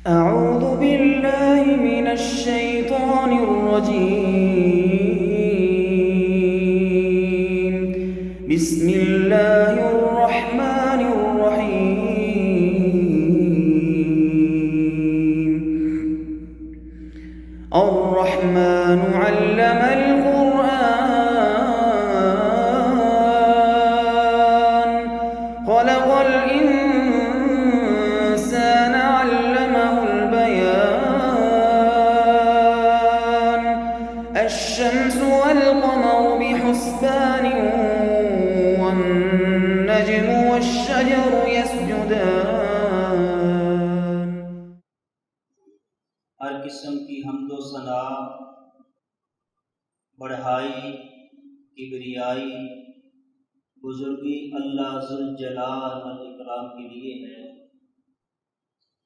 أعوذ بالله من الشيطان الرجيم. بسم الله الرحمن الرحيم. الرحمن علم القرآن خلق الإنسان علمه البيان الشمس والقمر بحسبان والنجم والشجر يسجدان. ہر قسم کی حمد و ثنا بڑھائی کبریائی بزرگی اللہ ذوالجلال والاکرام کے لیے ہے،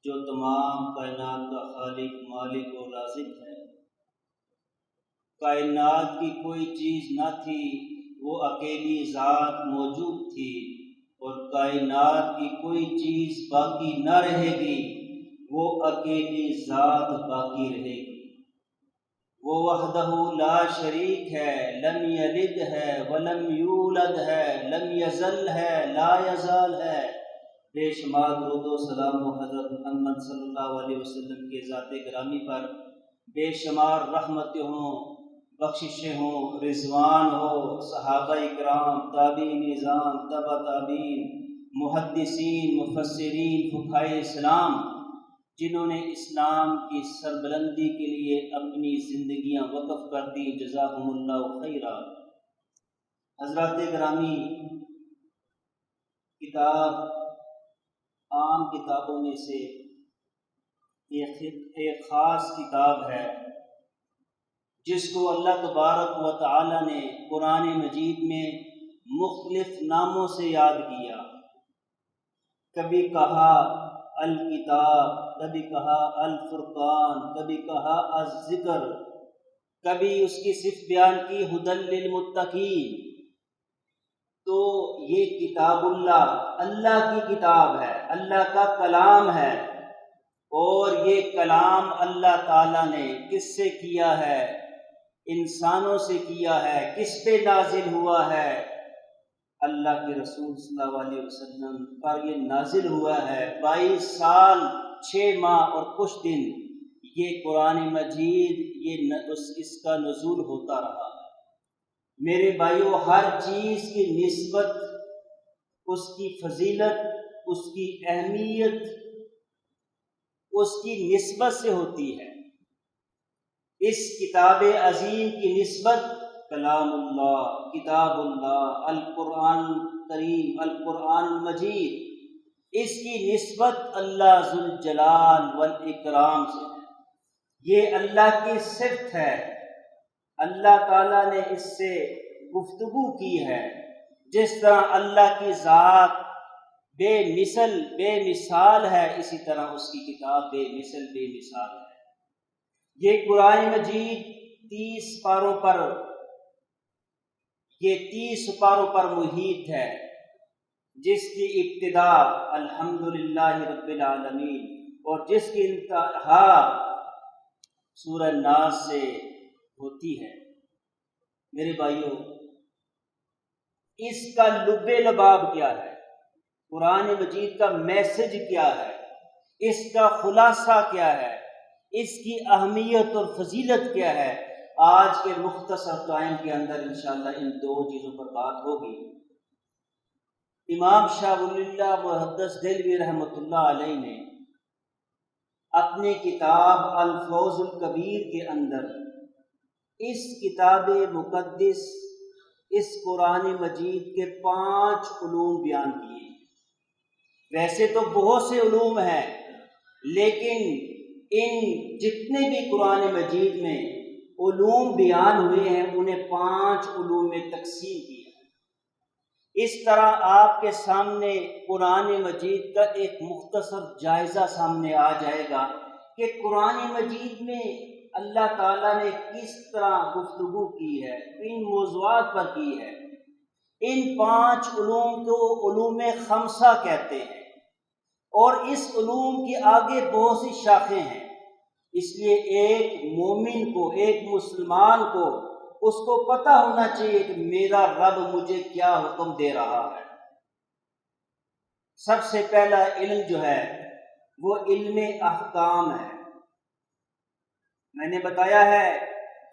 جو تمام کائنات کا خالق مالک و رازق ہے۔ کائنات کی کوئی چیز نہ تھی، وہ اکیلی ذات موجود تھی، اور کائنات کی کوئی چیز باقی نہ رہے گی، وہ اکیلی ذات باقی رہے گی۔ وہ وحدہ لا شریک ہے، لم یلد ہے ولم یولد ہے، لم یزل ہے لا یزال ہے۔ بے شمار درود و سلام و حضرت محمد صلی اللہ علیہ وسلم کے ذات گرامی پر بے شمار رحمتیں ہوں، بخششیں ہوں، رضوان ہو، صحابہ اکرام، تابعین نظام، تبع تابعین، محدثین، مفسرین، فقہائے اسلام، جنہوں نے اسلام کی سربلندی کے لیے اپنی زندگیاں وقف کر دی، جزاہم اللہ خیرا۔ حضرات گرامی، کتاب عام کتابوں میں سے ایک خاص کتاب ہے جس کو اللہ تبارک و تعالی نے قرآن مجید میں مختلف ناموں سے یاد کیا۔ کبھی کہا الکتاب، کبھی کہا الفرقان، کبھی کہا الذکر، کبھی اس کی صفت بیان کی ہدی للمتقین۔ تو یہ کتاب اللہ کی کتاب ہے، اللہ کا کلام ہے، اور یہ کلام اللہ تعالیٰ نے کس سے کیا ہے؟ انسانوں سے کیا ہے۔ کس پہ نازل ہوا ہے؟ اللہ کے رسول صلی اللہ علیہ وسلم پر یہ نازل ہوا ہے۔ 22 سال 6 ماہ اور کچھ دن یہ قرآن مجید اس کا نزول ہوتا رہا۔ میرے بھائیو، ہر چیز کی نسبت، اس کی فضیلت، اس کی اہمیت اس کی نسبت سے ہوتی ہے۔ اس کتاب عظیم کی نسبت کلام اللہ، کتاب اللہ، القرآن کریم، القرآن المجید، اس کی نسبت اللہ ذوالجلال والاکرام سے ہے۔ یہ اللہ کی صفت ہے، اللہ تعالیٰ نے اس سے گفتگو کی ہے۔ جس طرح اللہ کی ذات بے مثل بے مثال ہے، اسی طرح اس کی کتاب بے مثل بے مثال ہے۔ یہ قرآن مجید 30 سپاروں پر محیط ہے، جس کی ابتدا الحمدللہ رب العالمین اور جس کی انتہا سورہ ناس سے ہوتی ہے۔ میرے بھائیوں، اس کا لب لباب کیا ہے؟ قرآن مجید کا میسج کیا ہے؟ اس کا خلاصہ کیا ہے؟ اس کی اہمیت اور فضیلت کیا ہے؟ آج کے مختصر ٹائم کے اندر انشاءاللہ ان 2 چیزوں پر بات ہوگی۔ امام شاہ ولی اللہ محدث دہلوی رحمۃ اللہ علیہ نے اپنی کتاب الفوز الکبیر کے اندر اس کتاب مقدس، اس قرآن مجید کے 5 علوم بیان کیے۔ ویسے تو بہت سے علوم ہیں، لیکن ان جتنے بھی قرآن مجید میں علوم بیان ہوئے ہیں انہیں 5 علوم میں تقسیم کیا۔ اس طرح آپ کے سامنے قرآن مجید کا ایک مختصر جائزہ سامنے آ جائے گا کہ قرآن مجید میں اللہ تعالیٰ نے کس طرح گفتگو کی ہے، ان موضوعات پر کی ہے۔ ان 5 علوم کو علوم خمسہ کہتے ہیں۔ اور اس علوم کی آگے بہت سی شاخیں ہیں۔ اس لیے ایک مومن کو، ایک مسلمان کو، اس کو پتہ ہونا چاہیے کہ میرا رب مجھے کیا حکم دے رہا ہے۔ سب سے پہلا علم جو ہے وہ علم احکام ہے۔ میں نے بتایا ہے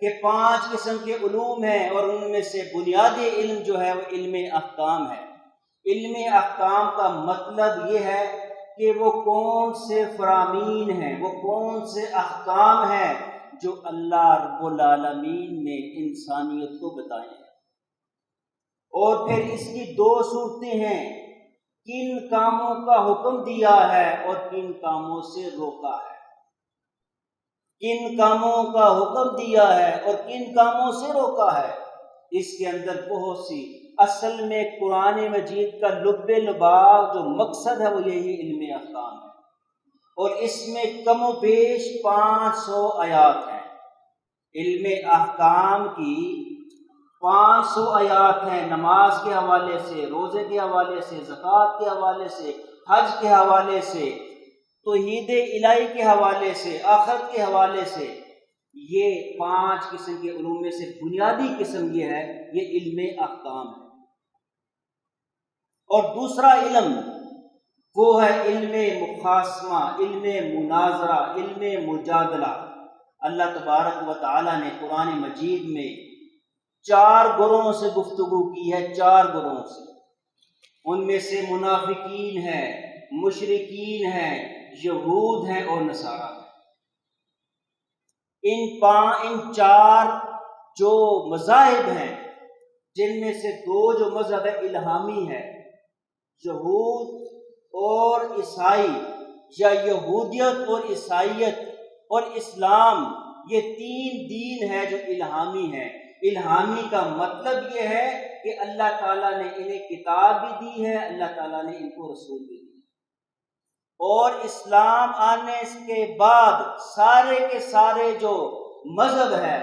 کہ 5 قسم کے علوم ہیں، اور ان میں سے بنیادی علم جو ہے وہ علم احکام ہے۔ علم احکام کا مطلب یہ ہے کہ وہ کون سے فرامین ہیں، وہ کون سے احکام ہیں جو اللہ رب العالمین نے انسانیت کو بتائے ہیں۔ اور پھر اس کی 2 صورتیں ہیں، کن کاموں کا حکم دیا ہے اور کن کاموں سے روکا ہے۔ کن کاموں کا حکم دیا ہے اور کن کاموں سے روکا ہے۔ اس کے اندر بہت سی، اصل میں قرآن مجید کا لب لباب جو مقصد ہے وہ یہی علم احکام ہے، اور اس میں کم و بیش 500 آیات ہیں۔ علم احکام کی 500 آیات ہیں، نماز کے حوالے سے، روزے کے حوالے سے، زکوٰۃ کے حوالے سے، حج کے حوالے سے، توحید الہی کے حوالے سے، آخرت کے حوالے سے۔ یہ 5 قسم کے علوم میں سے بنیادی قسم یہ ہے، یہ علم احکام ہے۔ اور دوسرا علم وہ ہے علم مخاصمہ، علم مناظرہ، علم مجادلہ۔ اللہ تبارک و تعالیٰ نے قرآن مجید میں 4 گروہوں سے گفتگو کی ہے، 4 گروہوں سے۔ ان میں سے منافقین ہیں، مشرکین ہیں، یہود ہیں اور نصارہ ہیں۔ ان 4 جو مذاہب ہیں، جن میں سے 2 جو مذہب الہامی ہے، یہود اور عیسائی، یا یہودیت اور عیسائیت اور اسلام، یہ 3 دین ہے جو الہامی ہیں۔ الہامی کا مطلب یہ ہے کہ اللہ تعالیٰ نے انہیں کتاب بھی دی ہے، اللہ تعالیٰ نے ان کو رسول بھی دی ہے۔ اور اسلام آنے کے بعد سارے کے سارے جو مذہب ہے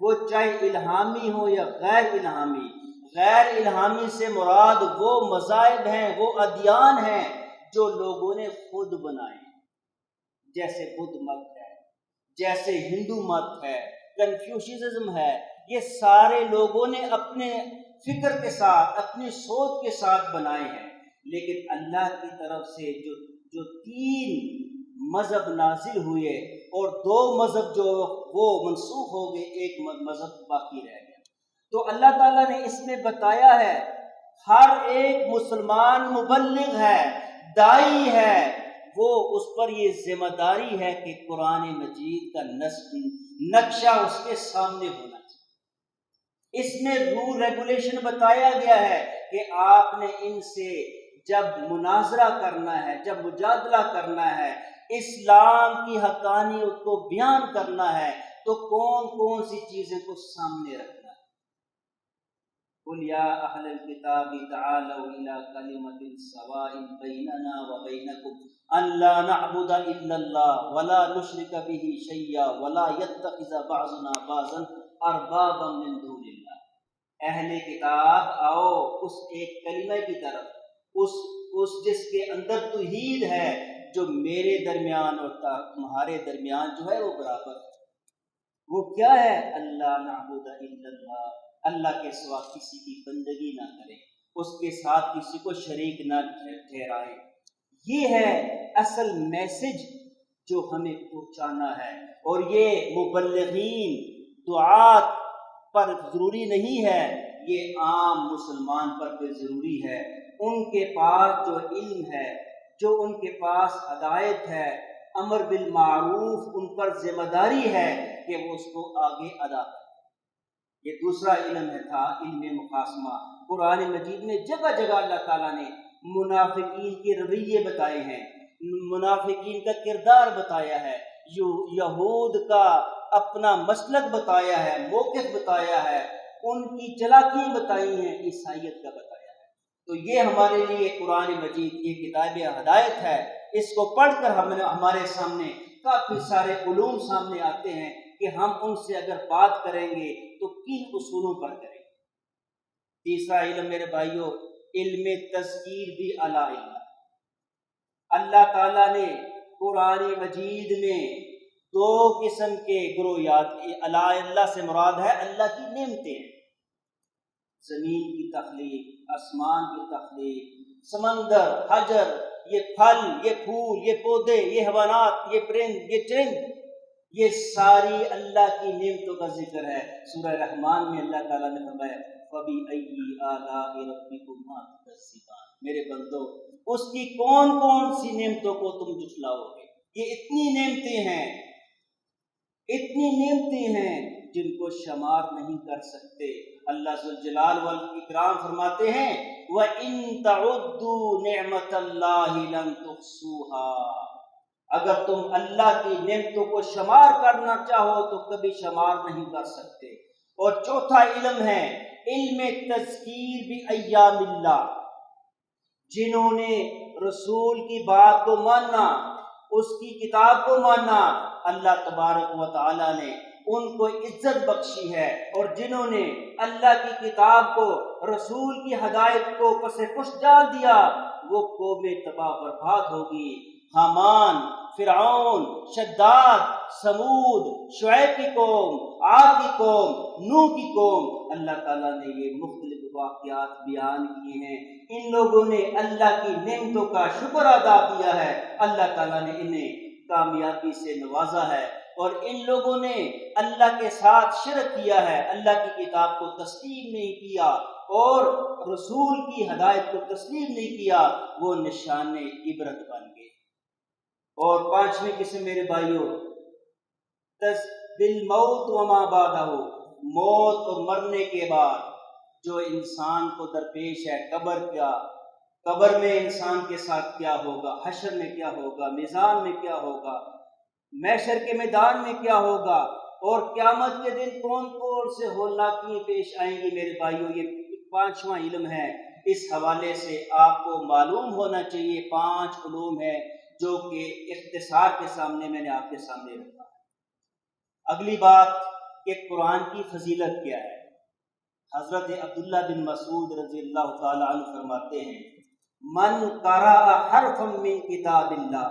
وہ چاہے الہامی ہو یا غیر الہامی، غیر الہامی سے مراد وہ مذاہب ہیں، وہ ادیان ہیں جو لوگوں نے خود بنائے، جیسے بدھ مت ہے، جیسے ہندو مت ہے، کنفیوشیزم ہے۔ یہ سارے لوگوں نے اپنے فکر کے ساتھ، اپنی سوچ کے ساتھ بنائے ہیں، لیکن اللہ کی طرف سے جو 3 مذہب نازل ہوئے اور 2 مذہب جو وہ منسوخ ہو گئے، ایک مذہب باقی رہ گیا۔ تو اللہ تعالیٰ نے اس میں بتایا ہے ہر ایک مسلمان مبلغ ہے، داعی ہے، وہ اس پر یہ ذمہ داری ہے کہ قرآن مجید کا نقشہ اس کے سامنے ہونا چاہیے۔ اس میں رول ریگولیشن بتایا گیا ہے کہ آپ نے ان سے جب مناظرہ کرنا ہے، جب مجادلہ کرنا ہے، اسلام کی حقانیت کو بیان کرنا ہے، تو کون کون سی چیزیں کو سامنے رکھنا ہے۔ قُلْ يَا أَهْلَ الْكِتَابِ تَعَالَوْا إِلَىٰ كَلِمَةٍ سَوَاءٍ بَيْنَنَا وَبَيْنَكُمْ أَلَّا نَعْبُدَ إِلَّا اللَّهَ وَلَا نُشْرِكَ بِهِ شَيْئًا وَلَا يَتَّخِذَ بَعْضُنَا بَعْضًا أَرْبَابًا مِّن دُونِ اللَّهِ۔ اہل کتاب آؤ اس ایک کلمہ کی طرف، اس جس کے اندر توحید ہے، جو میرے درمیان اور تمہارے درمیان جو ہے وہ برابر ہے۔ وہ کیا ہے؟ اللہ نعبد الا اللہ، اللہ کے سوا کسی کی بندگی نہ کریں، اس کے ساتھ کسی کو شریک نہ ٹھہرائیں۔ یہ ہے اصل میسج جو ہمیں پہنچانا ہے، اور یہ مبلغین، دعات پر ضروری نہیں ہے، یہ عام مسلمان پر بھی ضروری ہے۔ ان کے پاس جو علم ہے، جو ان کے پاس ہدایت ہے، امر بالمعروف، ان پر ذمہ داری ہے کہ وہ اس کو آگے ادا کریں۔ یہ دوسرا علم تھا، علم مخاصمہ۔ قرآن مجید میں جگہ جگہ اللہ تعالیٰ نے منافقین کے رویے بتائے ہیں، منافقین کا کردار بتایا ہے، یہود کا اپنا مسلک بتایا ہے، موقف بتایا ہے، ان کی چلاکیاں بتائی ہیں، عیسائیت کا بتایا ہے۔ تو یہ ہمارے لیے قرآن مجید یہ کتاب ہدایت ہے۔ اس کو پڑھ کر ہمارے سامنے کافی سارے علوم سامنے آتے ہیں کہ ہم ان سے اگر بات کریں گے تو کن اصولوں پر کریں گے۔ تیسرا علم میرے بھائیوں، علم تذکیر بھی علی علم۔ اللہ تعالیٰ نے قرآن مجید میں دو قسم کے گروہ یاد کیے۔ اللہ سے مراد ہے اللہ کی نعمتیں، زمین کی تخلیق، آسمان کی تخلیق، سمندر، حجر، یہ پھل، یہ پھول، یہ پودے، یہ حیوانات، یہ پرند، یہ چرند، یہ ساری اللہ کی نعمتوں کا ذکر ہے۔ سورہ رحمان میں اللہ تعالیٰ نے فرمایا فَبِأَيِّ آلَاءِ رَبِّكُمَا تُكَذِّبَانِ، میرے بندو اس کی کون کون سی نعمتوں کو تم جھٹلاؤ گے؟ یہ اتنی نعمتیں ہیں جن کو شمار نہیں کر سکتے۔ اللہ ذوالجلال والاکرام فرماتے ہیں وَإِن تَعُدُّوا نِعْمَةَ اللَّهِ لَن تُحْصُوهَا، اگر تم اللہ کی نعمتوں کو شمار کرنا چاہو تو کبھی شمار نہیں کر سکتے۔ اور چوتھا علم ہے علم تذکیر بِأَيَّامِ اللہ، جنہوں نے رسول کی بات کو مانا، اس کی کتاب کو مانا، اللہ تبارک و تعالی نے ان کو عزت بخشی ہے۔ اور جنہوں نے اللہ کی کتاب کو، رسول کی ہدایت کو پس پش ڈال دیا، وہ قوم تباہ برباد ہوگی۔ حامان، فرعون، شداد، سمود، شعیب کی قوم، عاد کی قوم، نوح کی قوم، اللہ تعالیٰ نے یہ مختلف واقعات بیان کیے ہیں۔ ان لوگوں نے اللہ کی نعمتوں کا شکر ادا کیا ہے، اللہ تعالیٰ نے انہیں کامیابی سے نوازا ہے۔ اور ان لوگوں نے اللہ کے ساتھ شرک کیا ہے، اللہ کی کتاب کو تسلیم نہیں کیا اور رسول کی ہدایت کو تسلیم نہیں کیا، وہ نشان عبرت بن گئے۔ اور پانچویں قسم میرے بھائیوں، بالموت وما بعدہ، موت اور مرنے کے بعد جو انسان کو درپیش ہے، قبر میں انسان کے ساتھ کیا ہوگا، حشر میں کیا ہوگا، میزان میں کیا ہوگا، محشر کے میدان میں کیا ہوگا، اور قیامت کے دن کون کون سے ہولناکیاں پیش آئیں گی۔ میرے بھائیوں یہ پانچواں علم ہے، اس حوالے سے آپ کو معلوم ہونا چاہیے۔ 5 علوم ہے جو کہ اختصار کے سامنے میں نے آپ کے سامنے رکھا۔ اگلی بات کہ قرآن کی فضیلت کیا ہے۔ حضرت عبداللہ بن مسعود رضی اللہ تعالی عنہ فرماتے ہیں من قرأ حرفا من کتاب اللہ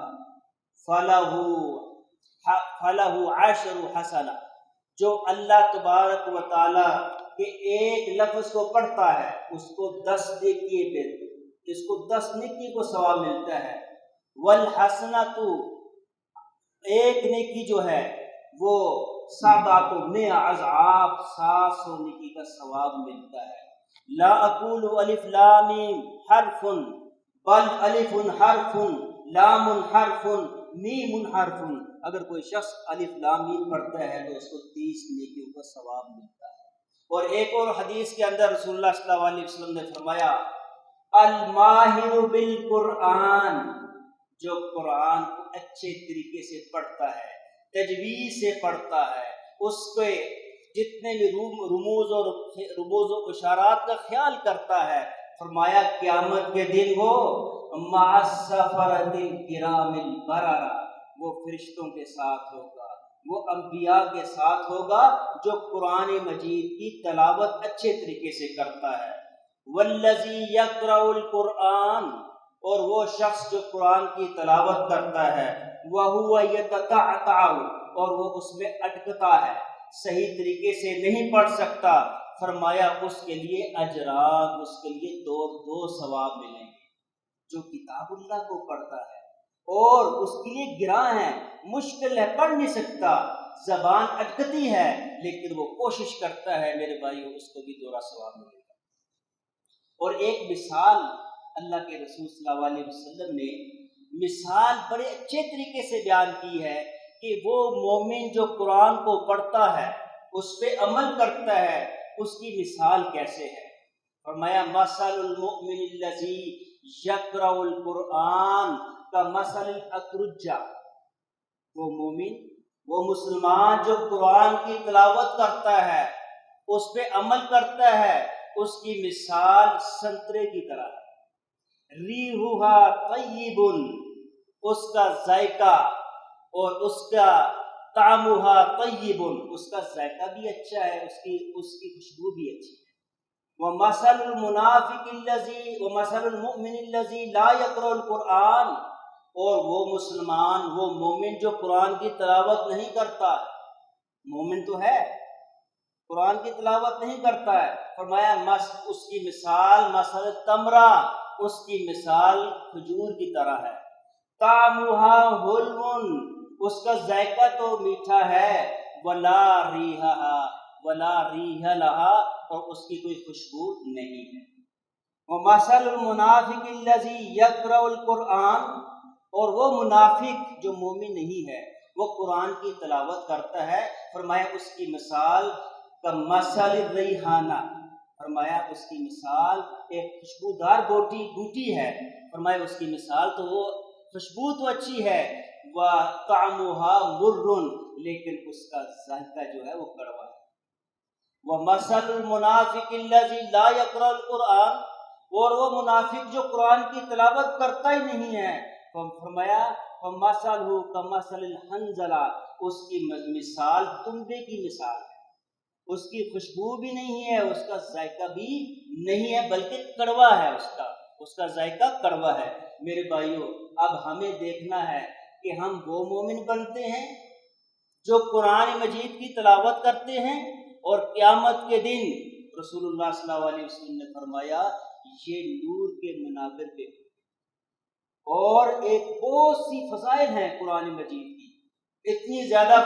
فلہ 10 حسنہ، جو اللہ تبارک و تعالی کے ایک لفظ کو پڑھتا ہے اس کو 10 نیکی کو ثواب ملتا ہے۔ والحسنۃ، ایک نیکی جو ہے وہ 700 اضعاف، 700 نیکی کا ثواب ملتا ہے۔ لا اقول الف لام میم حرف بل الف حرف لام حرف میم حرف، اگر کوئی شخص الف لام میم پڑھتا ہے تو اس کو 30 نیکیوں کا ثواب ملتا ہے۔ اور ایک اور حدیث کے اندر رسول اللہ صلی اللہ علیہ وسلم نے فرمایا الماہر بالقرآن، جو قرآن کو اچھے طریقے سے پڑھتا ہے، تجویز سے پڑھتا ہے، اس کے جتنے بھی رموز و اشارات کا خیال کرتا ہے، فرمایا قیامت کے دن وہ مع السفرۃ الکرام البررہ، وہ فرشتوں کے ساتھ ہوگا، وہ انبیاء کے ساتھ ہوگا جو قرآن مجید کی تلاوت اچھے طریقے سے کرتا ہے۔ والذی یقرأ القرآن، اور وہ شخص جو قرآن کی تلاوت کرتا ہے، وَهُوَ يَتَتَعْتَعُ، اور وہ اس میں اٹکتا ہے، صحیح طریقے سے نہیں پڑھ سکتا، فرمایا اس کے لیے اجران، اس کے لیے دو ثواب ملیں گے۔ جو کتاب اللہ کو پڑھتا ہے اور اس کے لیے گراں ہے، مشکل ہے، پڑھ نہیں سکتا، زبان اٹکتی ہے، لیکن وہ کوشش کرتا ہے، میرے بھائیوں اس کو بھی 2 ثواب ملے گا۔ اور ایک مثال اللہ کے رسول صلی اللہ علیہ وسلم نے مثال بڑے اچھے طریقے سے بیان کی ہے کہ وہ مومن جو قرآن کو پڑھتا ہے، اس پہ عمل کرتا ہے، اس کی مثال کیسے ہے۔ فرمایا مثل المؤمن الذی یقرأ القرآن کمثل الاترجہ، وہ مومن، وہ مسلمان جو قرآن کی تلاوت کرتا ہے، اس پہ عمل کرتا ہے، اس کی مثال سنترے کی طرح ہے۔ ریحھا طیب، اس کا ذائقہ اور اس کا طعمھا طیب، اس کا ذائقہ بھی اچھا ہے، اس کی خوشبو بھی اچھی ہے۔ ومثل المنافق الذی ومثل المؤمن الذی لا یقرأ القرآن اور وہ مسلمان، وہ مومن جو قرآن کی تلاوت نہیں کرتا، مومن تو ہے قرآن کی تلاوت نہیں کرتا ہے، فرمایا اس کی مثال مثل تمرہ، اس کی مثال کھجور کی طرح ہے، طعمھا حلو، اس کا ذائقہ تو میٹھا ہے، ولا ریحھا ولا ریح لہا، اور اس کی کوئی خوشبو نہیں ہے، ومثل المنافق الذی یقرأ القرآن، اور وہ منافق جو مومن نہیں ہے وہ قرآن کی تلاوت کرتا ہے، فرمایا اس کی مثال کمثل الریحانہ، فرمایا اس کی مثال ایک خوشبودار بوٹی ہے، فرمایا اس کی مثال تو وہ خوشبو تو اچھی ہے، وَطَعْمُهَا مُرٌّ، لیکن اس کا ذائقہ جو ہے وہ کڑوا ہے، وَمَثَلُ الْمُنَافِقِ الَّذِي لَا يَقْرَأُ الْقُرْآنَ، اور وہ منافق جو قرآن کی تلاوت کرتا ہی نہیں ہے، فرمایا فَمَثَلُهُ كَمَثَلِ الْحَنْظَلَةِ، اس کی مثال تنبے کی مثال ہے، اس کی خوشبو بھی نہیں ہے، اس کا ذائقہ بھی نہیں ہے، بلکہ کڑوا ہے، اس کا ذائقہ کڑوا ہے۔ میرے بھائیوں، اب ہمیں دیکھنا ہے کہ ہم وہ مومن بنتے ہیں جو قرآن مجید کی تلاوت کرتے ہیں، اور قیامت کے دن رسول اللہ صلی اللہ علیہ وسلم نے فرمایا یہ نور کے منابر پہ، اور ایک بہت سی فضائل ہیں قرآن مجید کی، اتنی زیادہ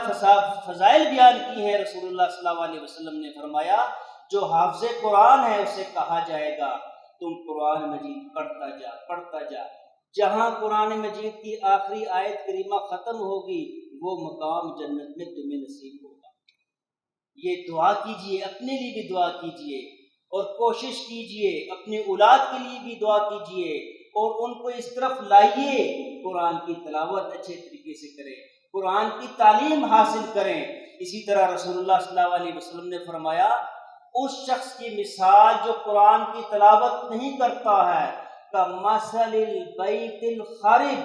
فضائل بیان کی ہیں رسول اللہ صلی اللہ علیہ وسلم نے فرمایا جو حافظ قرآن ہے اسے کہا جائے گا تم قرآن مجید پڑھتا جا، جہاں قرآن مجید کی آخری آیت کریمہ ختم ہوگی وہ مقام جنت میں تمہیں نصیب ہوگا۔ یہ دعا کیجئے، اپنے لیے بھی دعا کیجئے، اور کوشش کیجئے اپنے اولاد کے لیے بھی دعا کیجئے، اور ان کو اس طرف لائیے قرآن کی تلاوت اچھے طریقے سے کریں، قرآن کی تعلیم حاصل کریں۔ اسی طرح رسول اللہ صلی اللہ علیہ وسلم نے فرمایا اس شخص کی مثال جو قرآن کی تلاوت نہیں کرتا ہے کمثل البیت الخرب،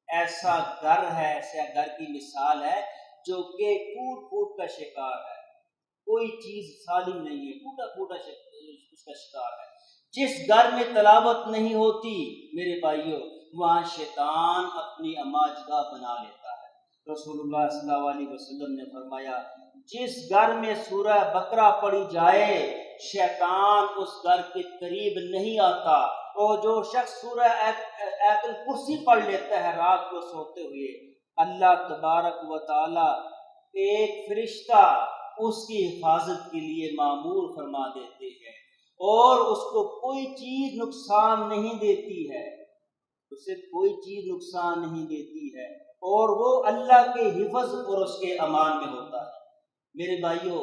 ایسا گھر ہے، ایسا گھر کی مثال ہے جو کہ ٹوٹ کا شکار ہے، کوئی چیز سالم نہیں ہے، ٹوٹا اس کا شکار ہے۔ جس گھر میں تلاوت نہیں ہوتی میرے بھائیوں وہاں شیطان اپنی اماجگاہ بنا لیتا ہے۔ رسول اللہ صلی اللہ علیہ وسلم نے فرمایا جس گھر میں سورہ بقرہ پڑھی جائے شیطان اس گھر کے قریب نہیں آتا، اور جو شخص سورہ آیت الکرسی پڑھ لیتا ہے رات کو سوتے ہوئے، اللہ تبارک و تعالی ایک فرشتہ اس کی حفاظت کے لیے معمور فرما دیتے ہیں، اور اس کو کوئی چیز نقصان نہیں دیتی ہے، اسے کوئی چیز نقصان نہیں دیتی ہے، اور وہ اللہ کے حفظ اور اس کے امان میں ہوتا ہے۔ میرے بھائیوں،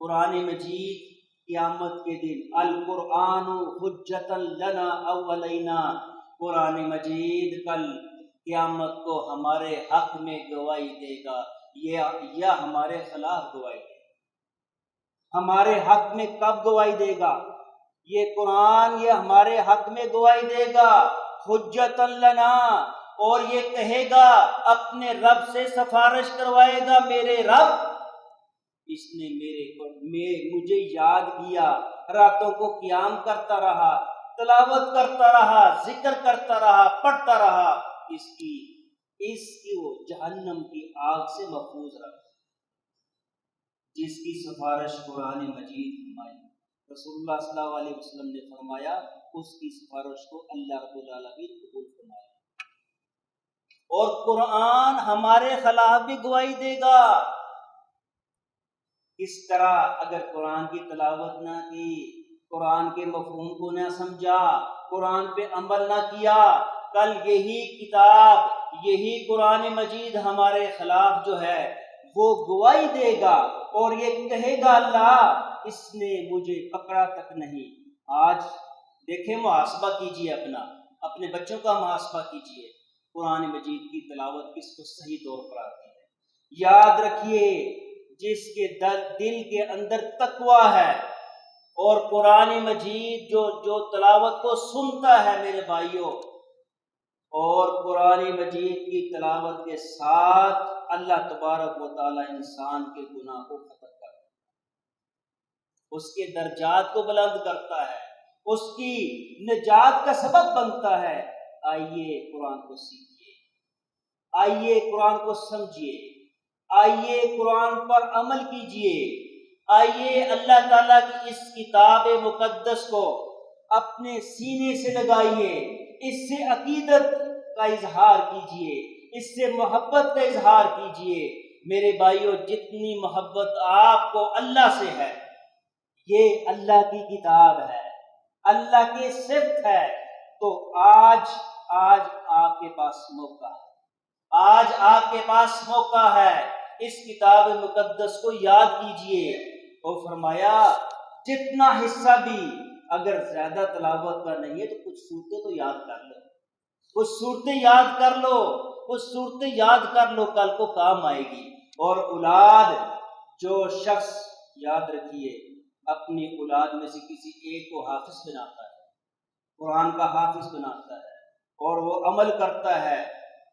قرآن مجید قیامت کے دن القرآن حجۃ لنا او علینا، قرآن مجید کل قیامت کو ہمارے حق میں گواہی دے گا یا ہمارے خلاف گواہی دے گا۔ ہمارے حق میں کب گواہی دے گا؟ یہ قرآن یہ ہمارے حق میں گواہی دے گا حجۃ لنا، اور یہ کہے گا اپنے رب سے سفارش کروائے گا، میرے رب اس نے مجھے یاد کیا، راتوں کو قیام کرتا رہا، تلاوت کرتا رہا، ذکر کرتا رہا، پڑھتا رہا، اس کی وہ جہنم کی آگ سے محفوظ رکھ، جس کی سفارش قرآن مجید فرمائی۔ رسول اللہ صلی اللہ علیہ وسلم نے فرمایا اس کی سفارش کو اللہ رب العالمین قبول فرمائے، اور قرآن ہمارے خلاف بھی گواہی دے گا۔ اس طرح اگر قرآن کی تلاوت نہ کی، قرآن کے مفہوم کو نہ سمجھا، قرآن پہ عمل نہ کیا، کل یہی کتاب یہی قرآن مجید ہمارے خلاف جو ہے وہ گواہی دے گا، اور یہ کہے گا اللہ اس نے مجھے پکڑا تک نہیں۔ آج دیکھیں محاسبہ کیجئے اپنے بچوں کا محاسبہ کیجئے، قرآن مجید کی تلاوت کس کو صحیح طور پر آتی ہے؟ یاد رکھیے جس کے دل کے اندر تقوی ہے اور قرآن مجید جو تلاوت کو سنتا ہے میرے بھائیوں، اور قرآن مجید کی تلاوت کے ساتھ اللہ تبارک و تعالی انسان کے گناہ کو ختم کرتا ہے، اس کے درجات کو بلند کرتا ہے، اس کی نجات کا سبب بنتا ہے۔ آئیے قرآن کو سیکھیں۔ آئیے قرآن کو سمجھیے، آئیے قرآن پر عمل کیجئے، آئیے اللہ تعالیٰ کی اس کتاب مقدس کو اپنے سینے سے لگائیے، اس سے عقیدت کا اظہار کیجئے، اس سے محبت کا اظہار کیجئے۔ میرے بھائیو، جتنی محبت آپ کو اللہ سے ہے، یہ اللہ کی کتاب ہے، اللہ کی صفت ہے، تو آج آپ کے پاس موقع ہے، آج آپ کے پاس موقع ہے، اس کتاب مقدس کو یاد کیجئے۔ اور فرمایا جتنا حصہ بھی اگر زیادہ تلاوت کا نہیں ہے تو کچھ صورتیں تو یاد کر لو، کچھ صورتیں یاد کر لو، کچھ صورتیں یاد کر لو، کل کو کام آئے گی۔ اور اولاد، جو شخص، یاد رکھیے، اپنی اولاد میں سے کسی ایک کو حافظ بناتا ہے، قرآن کا حافظ بناتا ہے، اور وہ عمل کرتا ہے،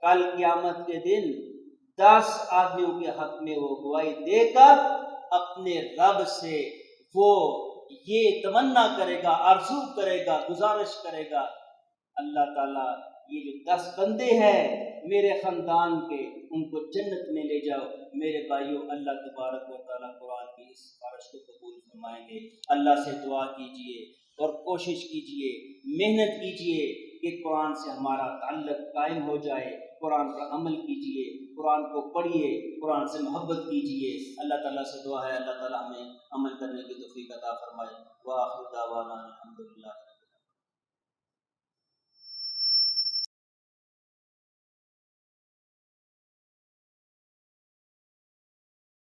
کل قیامت کے دن 10 آدمیوں کے حق میں وہ گواہی دے کر اپنے رب سے وہ یہ تمنا کرے گا، آرزو کرے گا، گزارش کرے گا، اللہ تعالیٰ یہ جو 10 بندے ہیں میرے خاندان کے، ان کو جنت میں لے جاؤ۔ میرے بھائیو، اللہ تبارک و تعالیٰ قرآن کی اس بارش کو قبول فرمائیں گے۔ اللہ سے دعا کیجئے اور کوشش کیجئے، محنت کیجئے کہ قرآن سے ہمارا تعلق قائم ہو جائے، قرآن پر عمل کیجئے، قرآن کو پڑھیے، قرآن سے محبت کیجئے۔ اللہ تعالیٰ سے دعا ہے اللہ تعالیٰ ہمیں عمل کرنے کی توفیق عطا فرمائے۔ وآخر دعوانا الحمدللہ۔